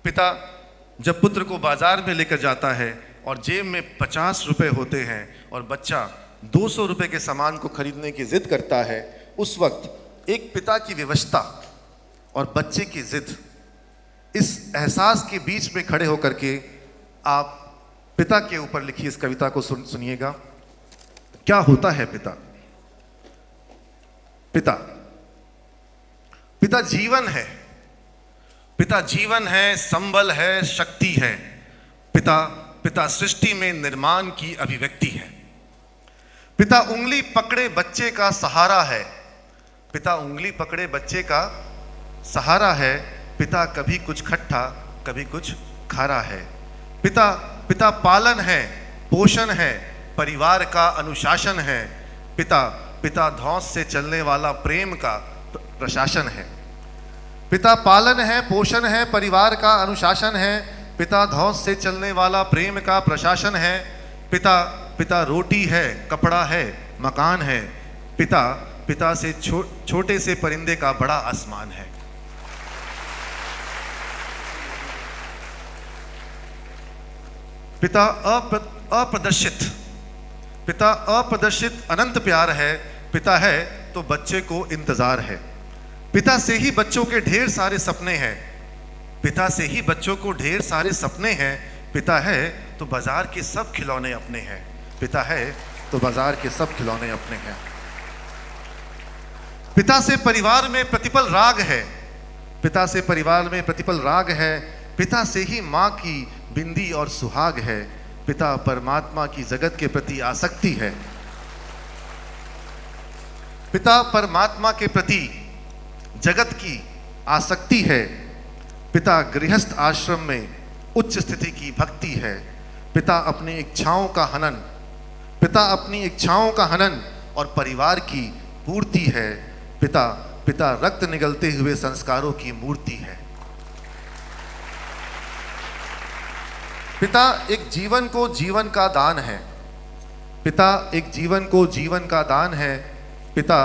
पिता जब पुत्र को बाजार में लेकर जाता है और जेब में 50 रुपए होते हैं और बच्चा 200 रुपए के सामान को खरीदने की जिद करता है, उस वक्त एक पिता की विवशता और बच्चे की जिद, इस एहसास के बीच में खड़े होकर के आप पिता के ऊपर लिखी इस कविता को सुनिएगा। क्या होता है पिता? पिता पिता जीवन है, पिता जीवन है, संबल है, शक्ति है। पिता सृष्टि में निर्माण की अभिव्यक्ति है। पिता उंगली पकड़े बच्चे का सहारा है। पिता उंगली पकड़े बच्चे का सहारा है। पिता कभी कुछ खट्टा कभी कुछ खारा है। पिता पालन है, पोषण है, परिवार का अनुशासन है। पिता धौंस से चलने वाला प्रेम का प्रशासन है। पिता पालन है, पोषण है, परिवार का अनुशासन है। पिता धौंस से चलने वाला प्रेम का प्रशासन है। पिता रोटी है, कपड़ा है, मकान है। पिता से छोटे से परिंदे का बड़ा आसमान है। पिता अप्रदर्शित अनंत प्यार है। पिता है तो बच्चे को इंतजार है। पिता से ही बच्चों के ढेर सारे सपने हैं। पिता से ही बच्चों को ढेर सारे सपने हैं। पिता है तो बाजार के सब खिलौने अपने हैं। पिता है तो बाजार के सब खिलौने अपने हैं। पिता से परिवार में प्रतिपल राग है। पिता से परिवार में प्रतिपल राग है। पिता से ही माँ की बिंदी और सुहाग है। पिता परमात्मा की जगत के प्रति आसक्ति है। पिता परमात्मा के प्रति जगत की आसक्ति है। पिता गृहस्थ आश्रम में उच्च स्थिति की भक्ति है। पिता अपनी इच्छाओं का हनन और परिवार की पूर्ति है। पिता रक्त निगलते हुए संस्कारों की मूर्ति है। पिता एक जीवन को जीवन का दान है। पिता एक जीवन को जीवन का दान है। पिता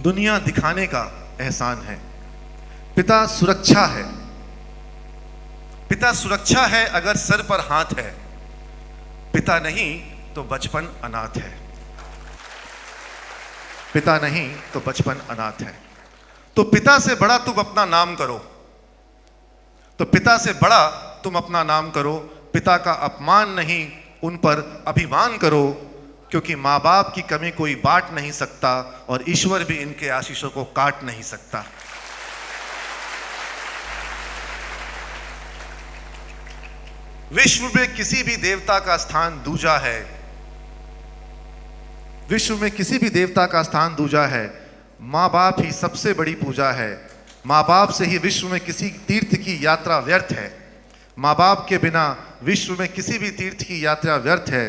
दुनिया दिखाने का एहसान है। पिता सुरक्षा है। पिता सुरक्षा है अगर सर पर हाथ है। पिता नहीं तो बचपन अनाथ है। पिता नहीं तो बचपन अनाथ है। तो पिता से बड़ा तुम अपना नाम करो। तो पिता से बड़ा तुम अपना नाम करो। पिता का अपमान नहीं, उन पर अभिमान करो, क्योंकि माँ बाप की कमी कोई बांट नहीं सकता और ईश्वर भी इनके आशीषों को काट नहीं सकता। विश्व में किसी भी देवता का स्थान दूजा है। विश्व में किसी भी देवता का स्थान दूजा है। माँ बाप ही सबसे बड़ी पूजा है। माँ बाप से ही विश्व में किसी तीर्थ की यात्रा व्यर्थ है। माँ बाप के बिना विश्व में किसी भी तीर्थ की यात्रा व्यर्थ है।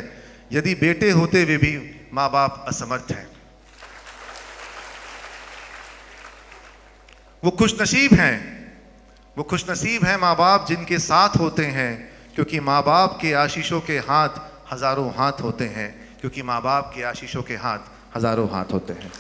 यदि बेटे होते हुए भी माँ बाप असमर्थ हैं। वो खुशनसीब हैं माँ बाप जिनके साथ होते हैं, क्योंकि माँ बाप के आशीषों के हाथ हजारों हाथ होते हैं। क्योंकि माँ बाप के आशीषों के हाथ हजारों हाथ होते हैं।